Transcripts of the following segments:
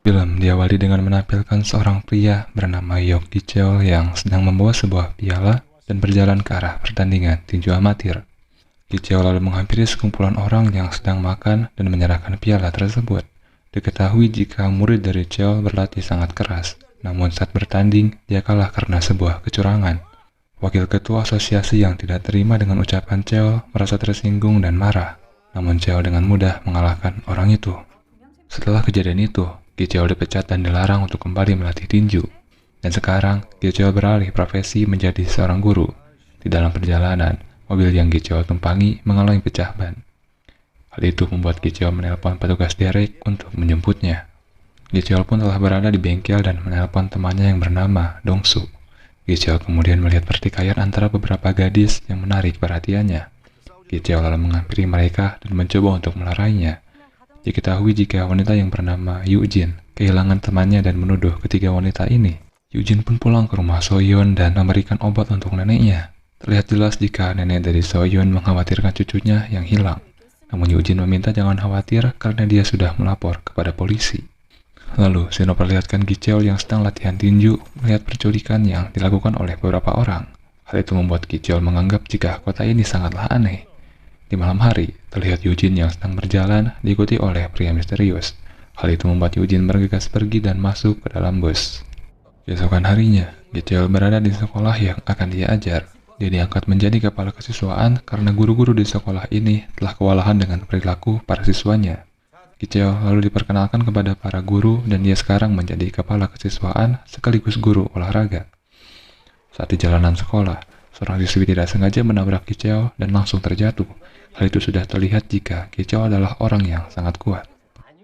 Film diawali dengan menampilkan seorang pria bernama Yok Gi-cheol yang sedang membawa sebuah piala dan berjalan ke arah pertandingan tinju amatir. Gi-cheol lalu menghampiri sekumpulan orang yang sedang makan dan menyerahkan piala tersebut. Diketahui jika murid dari Cheol berlatih sangat keras, namun saat bertanding dia kalah karena sebuah kecurangan. Wakil ketua asosiasi yang tidak terima dengan ucapan Cheol merasa tersinggung dan marah, namun Cheol dengan mudah mengalahkan orang itu. Setelah kejadian itu, Gi-cheol dipecat dan dilarang untuk kembali melatih tinju. Dan sekarang, Gi-cheol beralih profesi menjadi seorang guru. Di dalam perjalanan, mobil yang Gi-cheol tumpangi mengalami pecah ban. Hal itu membuat Gi-cheol menelpon petugas derek untuk menjemputnya. Gi-cheol pun telah berada di bengkel dan menelpon temannya yang bernama Dong-suk. Gi-cheol kemudian melihat pertikaian antara beberapa gadis yang menarik perhatiannya. Gi-cheol lalu menghampiri mereka dan mencoba untuk melarainya. Diketahui jika wanita yang bernama Yoo-jin kehilangan temannya dan menuduh ketiga wanita ini. Yoo-jin pun pulang ke rumah So-yeon dan memberikan obat untuk neneknya. Terlihat jelas jika nenek dari So-yeon mengkhawatirkan cucunya yang hilang. Namun Yoo-jin meminta jangan khawatir karena dia sudah melapor kepada polisi. Lalu, Sino perlihatkan Gi-cheol yang sedang latihan tinju melihat perculikan yang dilakukan oleh beberapa orang. Hal itu membuat Gi-cheol menganggap jika kota ini sangatlah aneh. Di malam hari, terlihat Yoo-jin yang sedang berjalan diikuti oleh pria misterius. Hal itu membuat Yoo-jin bergegas pergi dan masuk ke dalam bus. Keesokan harinya, Gi-cheol berada di sekolah yang akan dia ajar. Dia diangkat menjadi kepala kesiswaan karena guru-guru di sekolah ini telah kewalahan dengan perilaku para siswanya. Gi-cheol lalu diperkenalkan kepada para guru dan dia sekarang menjadi kepala kesiswaan sekaligus guru olahraga. Saat di jalanan sekolah, seorang siswi tidak sengaja menabrak Gi-cheol dan langsung terjatuh. Hal itu sudah terlihat jika Gi-cheol adalah orang yang sangat kuat.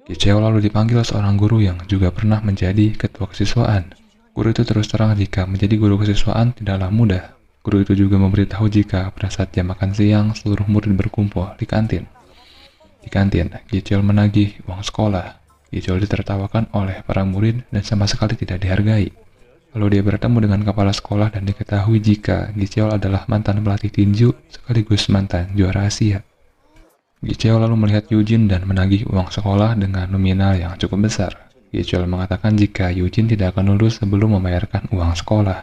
Gi-cheol lalu dipanggil seorang guru yang juga pernah menjadi ketua kesiswaan. Guru itu terus terang jika menjadi guru kesiswaan tidaklah mudah. Guru itu juga memberitahu jika pada saat jam makan siang seluruh murid berkumpul di kantin. Di kantin, Gi-cheol menagih uang sekolah. Gi-cheol ditertawakan oleh para murid dan sama sekali tidak dihargai. Lalu dia bertemu dengan kepala sekolah dan diketahui jika Gi-cheol adalah mantan pelatih tinju sekaligus mantan juara Asia. Gi-cheol lalu melihat Yoo-jin dan menagih uang sekolah dengan nominal yang cukup besar. Gi-cheol mengatakan jika Yoo-jin tidak akan lulus sebelum membayarkan uang sekolah.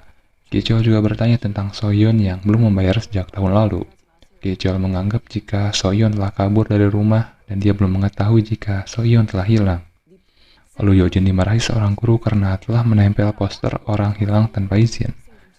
Gi-cheol juga bertanya tentang So-yeon yang belum membayar sejak tahun lalu. Gi-cheol menganggap jika So-yeon telah kabur dari rumah dan dia belum mengetahui jika So-yeon telah hilang. Lalu Yoo-jin dimarahi seorang guru karena telah menempel poster orang hilang tanpa izin.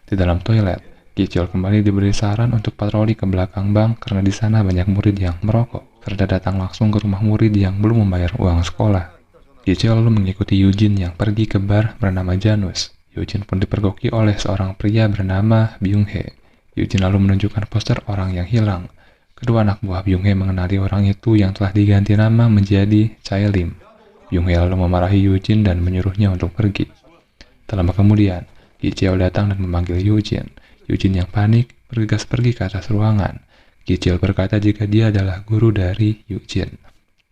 Di dalam toilet, Gi-cheol kembali diberi saran untuk patroli ke belakang bank karena di sana banyak murid yang merokok, serta datang langsung ke rumah murid yang belum membayar uang sekolah. Gi-cheol lalu mengikuti Yoo-jin yang pergi ke bar bernama Janus. Yoo-jin pun dipergoki oleh seorang pria bernama Byung-hae. Yoo-jin lalu menunjukkan poster orang yang hilang. Kedua anak buah Byung-hae mengenali orang itu yang telah diganti nama menjadi Chae-lim. Byung-hae lalu memarahi Yoo-jin dan menyuruhnya untuk pergi. Tak lama kemudian, Gi-cheol datang dan memanggil Yoo-jin. Yoo-jin yang panik bergegas pergi ke atas ruangan. Gi-cheol berkata jika dia adalah guru dari Yoo-jin.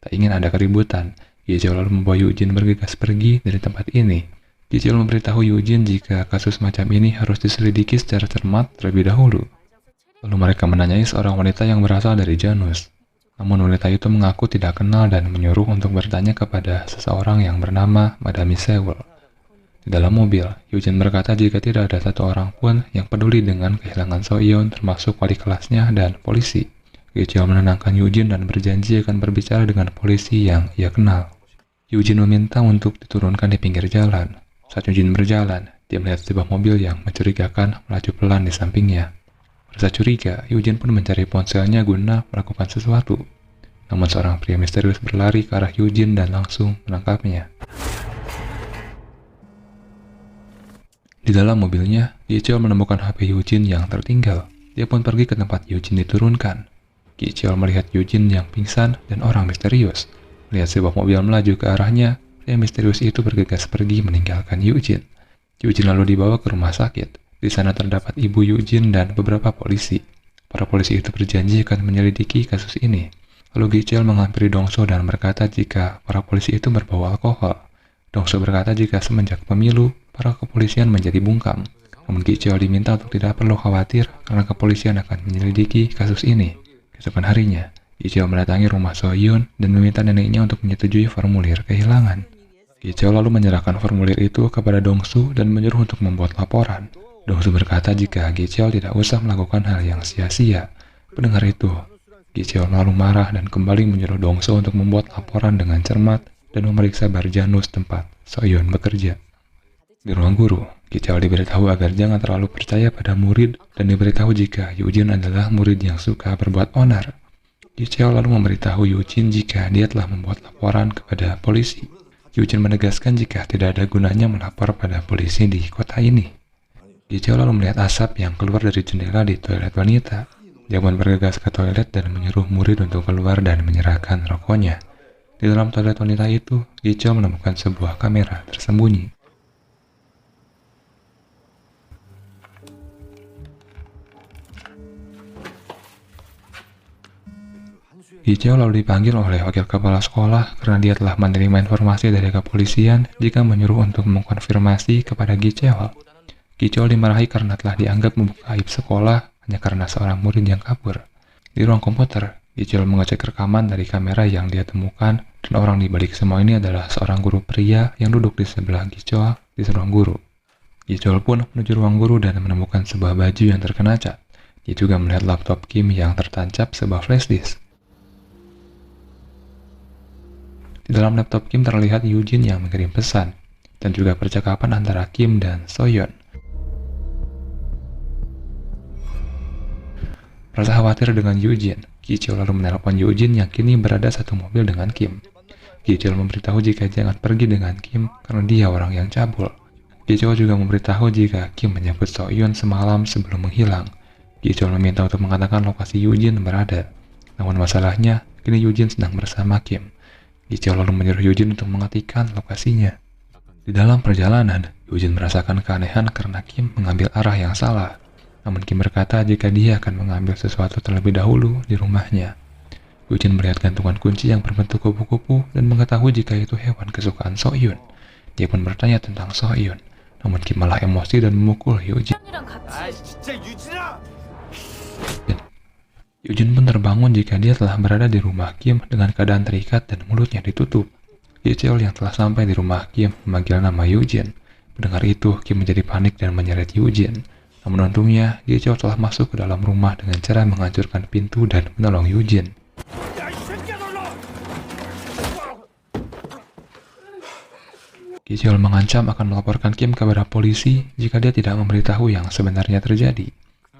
Tak ingin ada keributan, Gi-cheol lalu membawa Yoo-jin bergegas pergi dari tempat ini. Gi-cheol memberitahu Yoo-jin jika kasus macam ini harus diselidiki secara cermat terlebih dahulu. Lalu mereka menanyai seorang wanita yang berasal dari Janus. Namun wanita itu mengaku tidak kenal dan menyuruh untuk bertanya kepada seseorang yang bernama Madame Sewell. Di dalam mobil, Yoo-jin berkata jika tidak ada satu orang pun yang peduli dengan kehilangan So-yeon termasuk wali kelasnya dan polisi. Gi-cheol menenangkan Yoo-jin dan berjanji akan berbicara dengan polisi yang ia kenal. Yoo-jin meminta untuk diturunkan di pinggir jalan. Saat Yoo-jin berjalan, dia melihat sebuah mobil yang mencurigakan melaju pelan di sampingnya. Rasa curiga, Yoo-jin pun mencari ponselnya guna melakukan sesuatu. Namun seorang pria misterius berlari ke arah Yoo-jin dan langsung menangkapnya. Di dalam mobilnya, Gi-cheol menemukan HP Yoo-jin yang tertinggal. Dia pun pergi ke tempat Yoo-jin diturunkan. Gi-cheol melihat Yoo-jin yang pingsan dan orang misterius. Melihat sebuah mobil melaju ke arahnya, pria misterius itu bergegas pergi meninggalkan Yoo-jin. Yoo-jin lalu dibawa ke rumah sakit. Di sana terdapat ibu Yoo-jin dan beberapa polisi. Para polisi itu berjanji akan menyelidiki kasus ini. Lalu Gi-cheol menghampiri Dong-so dan berkata jika para polisi itu berbau alkohol. Dong-so berkata jika semenjak pemilu, para kepolisian menjadi bungkam. Namun Gi-cheol diminta untuk tidak perlu khawatir karena kepolisian akan menyelidiki kasus ini. Keesokan harinya, Gi-cheol mendatangi rumah So-yeon dan meminta neneknya untuk menyetujui formulir kehilangan. Gicheo lalu menyerahkan formulir itu kepada Dongsu dan menyuruh untuk membuat laporan. Dongsu berkata jika Gicheo tidak usah melakukan hal yang sia-sia. Mendengar itu, Gicheo lalu marah dan kembali menyuruh Dongsu untuk membuat laporan dengan cermat dan memeriksa Barjanus tempat Soyeon bekerja. Di ruang guru, Gicheo diberitahu agar jangan terlalu percaya pada murid dan diberitahu jika Yujin adalah murid yang suka berbuat onar. Gicheo lalu memberitahu Yujin jika dia telah membuat laporan kepada polisi. Yujin menegaskan jika tidak ada gunanya melapor pada polisi di kota ini. Gicheo lalu melihat asap yang keluar dari jendela di toilet wanita. Dia pun bergegas ke toilet dan menyuruh murid untuk keluar dan menyerahkan rokoknya. Di dalam toilet wanita itu, Gicheo menemukan sebuah kamera tersembunyi. Gicheo lalu dipanggil oleh wakil kepala sekolah karena dia telah menerima informasi dari kepolisian jika menyuruh untuk mengkonfirmasi kepada Gicheo. Gicheo dimarahi karena telah dianggap membuka aib sekolah hanya karena seorang murid yang kabur. Di ruang komputer, Gicheo mengecek rekaman dari kamera yang dia temukan dan orang di balik semua ini adalah seorang guru pria yang duduk di sebelah Gicheo di ruang guru. Gicheo pun menuju ruang guru dan menemukan sebuah baju yang terkena cat. Dia juga melihat laptop Kim yang tertancap sebuah flash disk. Di dalam laptop Kim terlihat Yujin yang mengirim pesan, dan juga percakapan antara Kim dan Soyeon. Merasa khawatir dengan Yujin, Gicheo lalu menelpon Yujin yang kini berada satu mobil dengan Kim. Gicheo memberitahu jika jangan pergi dengan Kim karena dia orang yang cabul. Gicheo juga memberitahu jika Kim menyebut Soyeon semalam sebelum menghilang. Gicheo meminta untuk mengatakan lokasi Yujin berada. Namun masalahnya, kini Yujin sedang bersama Kim. Gicheo lalu menyuruh Yujin untuk mengetikkan lokasinya. Di dalam perjalanan, Yujin merasakan keanehan karena Kim mengambil arah yang salah. Namun Kim berkata jika dia akan mengambil sesuatu terlebih dahulu di rumahnya. Yujin melihat gantungan kunci yang berbentuk kupu-kupu dan mengetahui jika itu hewan kesukaan Soyeon. Dia pun bertanya tentang Soyeon. Namun Kim malah emosi dan memukul Yujin. Yujin pun terbangun jika dia telah berada di rumah Kim dengan keadaan terikat dan mulutnya ditutup. Gicheo yang telah sampai di rumah Kim memanggil nama Yujin. Mendengar itu, Kim menjadi panik dan menyeret Yujin. Namun untungnya, Gicheo telah masuk ke dalam rumah dengan cara menghancurkan pintu dan menolong Yujin. Gicheo mengancam akan melaporkan Kim kepada polisi jika dia tidak memberitahu yang sebenarnya terjadi.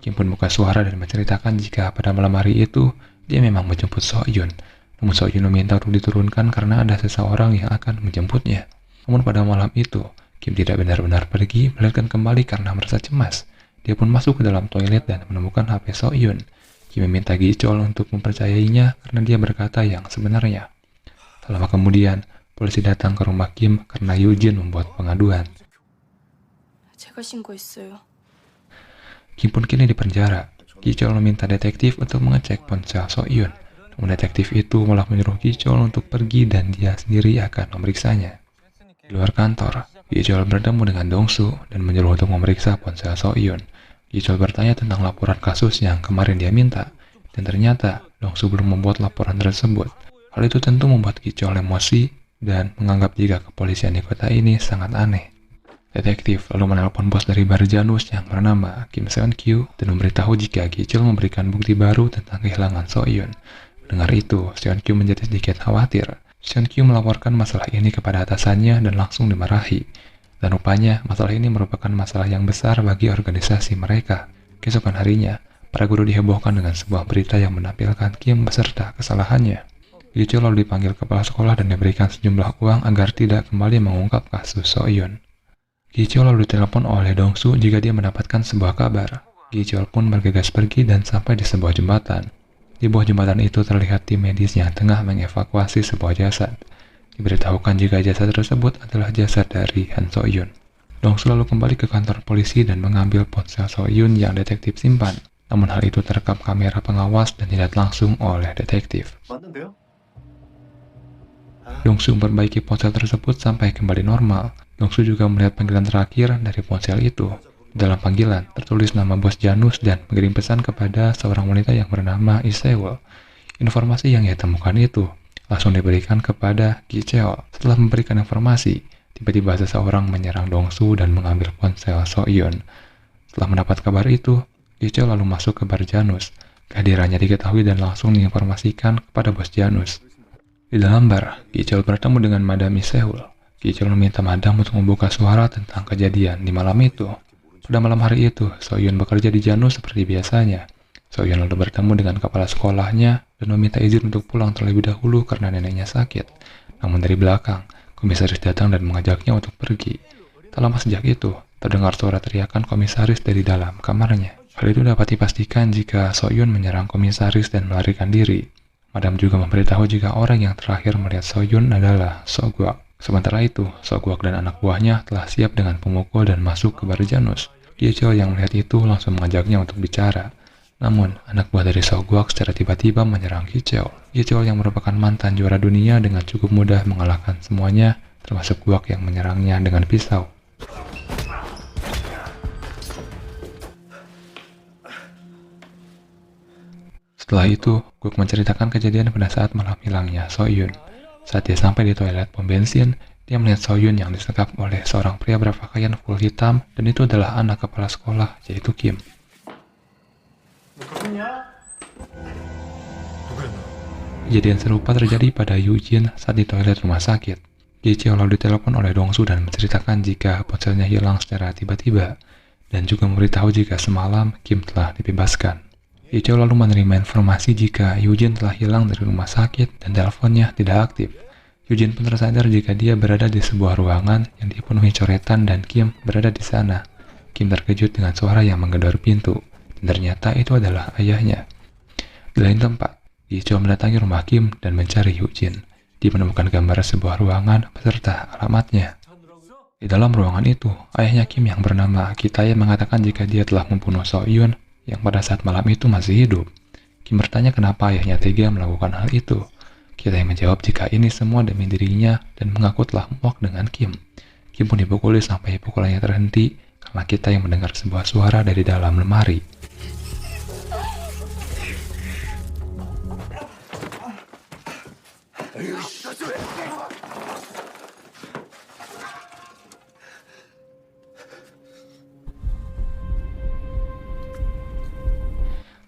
Kim pun buka suara dan menceritakan jika pada malam hari itu dia memang menjemput Soyeon. Namun Soyeon meminta untuk diturunkan karena ada seseorang yang akan menjemputnya. Namun pada malam itu, Kim tidak benar-benar pergi, melainkan kembali karena merasa cemas. Dia pun masuk ke dalam toilet dan menemukan HP Soyeon. Kim meminta Gicheo untuk mempercayainya karena dia berkata yang sebenarnya. Tak lama kemudian, polisi datang ke rumah Kim karena Yujin membuat pengaduan. 제가 신고했어요. Kim pun kini dipenjara. Gicheo meminta detektif untuk mengecek ponsel Soyeon. Namun detektif itu malah menyuruh Gicheo untuk pergi dan dia sendiri akan memeriksanya. Di luar kantor, Gicheo bertemu dengan Dongsu dan menyuruh untuk memeriksa ponsel Soyeon. Gicheo bertanya tentang laporan kasus yang kemarin dia minta, dan ternyata Dongsu belum membuat laporan tersebut. Hal itu tentu membuat Gicheo emosi dan menganggap jika kepolisian di kota ini sangat aneh. Detektif lalu menelpon bos dari Barjanus yang bernama Kim Seon-kyu dan memberitahu jika Gicheo memberikan bukti baru tentang kehilangan Soyeon. Dengar itu, Seon-kyu menjadi sedikit khawatir. Seon-kyu melaporkan masalah ini kepada atasannya dan langsung dimarahi. Dan rupanya, masalah ini merupakan masalah yang besar bagi organisasi mereka. Keesokan harinya, para guru dihebohkan dengan sebuah berita yang menampilkan Kim beserta kesalahannya. Gicheo lalu dipanggil kepala sekolah dan diberikan sejumlah uang agar tidak kembali mengungkap kasus Soyeon. Gicheo lalu ditelepon oleh Dongsu jika dia mendapatkan sebuah kabar. Gicheo pun bergegas pergi dan sampai di sebuah jembatan. Di bawah jembatan itu terlihat tim medis yang tengah mengevakuasi sebuah jasad. Diberitahukan jika jasad tersebut adalah jasad dari Han Soyeon. Dongsu lalu kembali ke kantor polisi dan mengambil ponsel Soyeon yang detektif simpan. Namun hal itu terekam kamera pengawas dan dilihat langsung oleh detektif. Dongsu memperbaiki ponsel tersebut sampai kembali normal. Dongsu juga melihat panggilan terakhir dari ponsel itu. Dalam panggilan, tertulis nama bos Janus dan mengirim pesan kepada seorang wanita yang bernama Isewol. Informasi yang ia temukan itu langsung diberikan kepada Ki Cheol. Setelah memberikan informasi, tiba-tiba seseorang menyerang Dongsu dan mengambil ponsel So-yeon. Setelah mendapat kabar itu, Ki Cheol lalu masuk ke bar Janus. Kehadirannya diketahui dan langsung diinformasikan kepada bos Janus. Di dalam bar, Ki Cheol bertemu dengan Madame Seul. Ki Cheol meminta Madame untuk membuka suara tentang kejadian di malam itu. Pada malam hari itu, So-yeon bekerja di Janus seperti biasanya. So-yeon lalu bertemu dengan kepala sekolahnya dan meminta izin untuk pulang terlebih dahulu karena neneknya sakit. Namun dari belakang, komisaris datang dan mengajaknya untuk pergi. Tak lama sejak itu, terdengar suara teriakan komisaris dari dalam kamarnya. Hal itu dapat dipastikan jika So-yeon menyerang komisaris dan melarikan diri. Madam juga memberitahu jika orang yang terakhir melihat So-yeon adalah So-guk. Sementara itu, So-guk dan anak buahnya telah siap dengan pemukul dan masuk ke bar Janus. Ki Cheol yang melihat itu langsung mengajaknya untuk bicara. Namun, anak buah dari So-guk secara tiba-tiba menyerang Ki Cheol. Ki Cheol yang merupakan mantan juara dunia dengan cukup mudah mengalahkan semuanya, termasuk Guk yang menyerangnya dengan pisau. Setelah itu, Guk menceritakan kejadian pada saat malam hilangnya So-yeon. Saat dia sampai di toilet pom bensin, dia melihat So-yeon yang disekap oleh seorang pria berpakaian full hitam, dan itu adalah anak kepala sekolah, yaitu Kim. Kejadian serupa terjadi pada Yoo-jin saat di toilet rumah sakit. Ki Cheol lalu ditelepon oleh Dongsu dan menceritakan jika ponselnya hilang secara tiba-tiba, dan juga memberitahu jika semalam Kim telah dibebaskan. Ki Cheol lalu menerima informasi jika Yoo-jin telah hilang dari rumah sakit dan teleponnya tidak aktif. Yoo-jin pun tersadar jika dia berada di sebuah ruangan yang dipenuhi coretan dan Kim berada di sana. Kim terkejut dengan suara yang menggedor pintu, dan ternyata itu adalah ayahnya. Di lain tempat, Ki Cheol mendatangi rumah Kim dan mencari Yoo-jin. Dia menemukan gambar sebuah ruangan beserta alamatnya. Di dalam ruangan itu, ayahnya Kim yang bernama Ki Tae mengatakan jika dia telah membunuh So-yeon yang pada saat malam itu masih hidup. Kim bertanya kenapa ayahnya tega melakukan hal itu. Ki Tae menjawab jika ini semua demi dirinya dan mengaku telah muak dengan Kim. Kim pun dipukuli sampai pukulannya terhenti karena Ki Tae mendengar sebuah suara dari dalam lemari.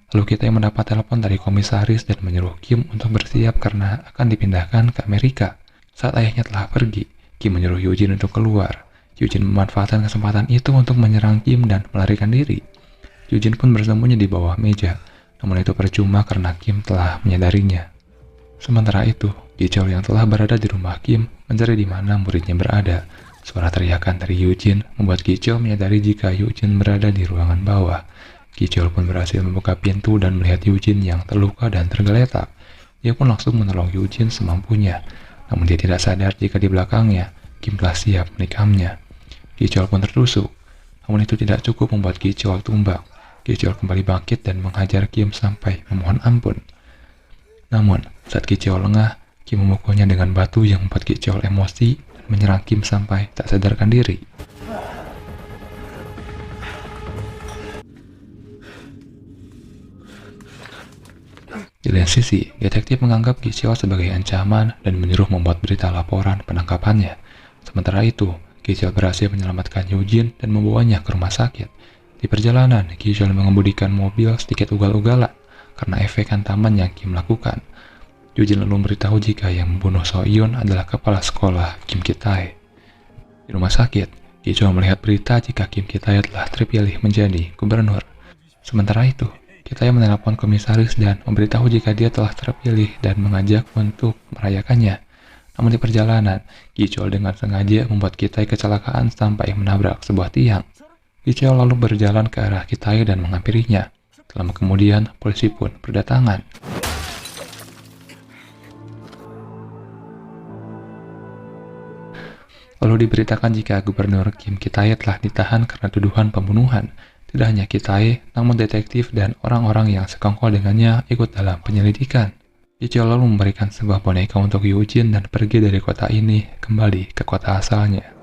Lalu kita mendapat telepon dari komisaris dan menyuruh Kim untuk bersiap karena akan dipindahkan ke Amerika. Saat ayahnya telah pergi, Kim menyuruh Yoo-jin untuk keluar. Yoo-jin memanfaatkan kesempatan itu untuk menyerang Kim dan melarikan diri. Yoo-jin pun bersembunyi di bawah meja, namun itu percuma karena Kim telah menyadarinya. Sementara itu, Ki Cheol yang telah berada di rumah Kim mencari di mana muridnya berada. Suara teriakan dari Yoo-jin membuat Ki Cheol menyadari jika Yoo-jin berada di ruangan bawah. Ki Cheol pun berhasil membuka pintu dan melihat Yoo-jin yang terluka dan tergeletak. Dia pun langsung menolong Yoo-jin semampunya, namun dia tidak sadar jika di belakangnya Kim telah siap menikamnya. Ki Cheol pun tertusuk, namun itu tidak cukup membuat Ki Cheol tumbang. Ki Cheol kembali bangkit dan menghajar Kim sampai memohon ampun. Namun, saat Ki Cheol lengah, Kim memukulnya dengan batu yang membuat Ki Cheol emosi dan menyerang Kim sampai tak sadarkan diri. Di lain sisi, detektif menganggap Ki Cheol sebagai ancaman dan menyuruh membuat berita laporan penangkapannya. Sementara itu, Ki Cheol berhasil menyelamatkan Yoo-jin dan membawanya ke rumah sakit. Di perjalanan, Ki Cheol mengemudikan mobil sedikit ugal-ugalan karena efek hantaman yang Kim lakukan. Yoo-jin lalu memberitahu jika yang membunuh So-yeon adalah kepala sekolah Kim Ki Tae. Di rumah sakit, Ki Cheol melihat berita jika Kim Ki Tae telah terpilih menjadi gubernur. Sementara itu, Ki Tae menelepon komisaris dan memberitahu jika dia telah terpilih dan mengajak untuk merayakannya. Namun di perjalanan, Ki Cheol dengan sengaja membuat Ki Tae kecelakaan sampai menabrak sebuah tiang. Ki Cheol lalu berjalan ke arah Ki Tae dan menghampirinya. Lama kemudian, polisi pun berdatangan. Lalu diberitakan jika gubernur Kim Ki Tae telah ditahan karena tuduhan pembunuhan. Tidak hanya Ki Tae, namun detektif dan orang-orang yang sekongkol dengannya ikut dalam penyelidikan. Ki Cheol lalu memberikan sebuah boneka untuk Yoo-jin dan pergi dari kota ini kembali ke kota asalnya.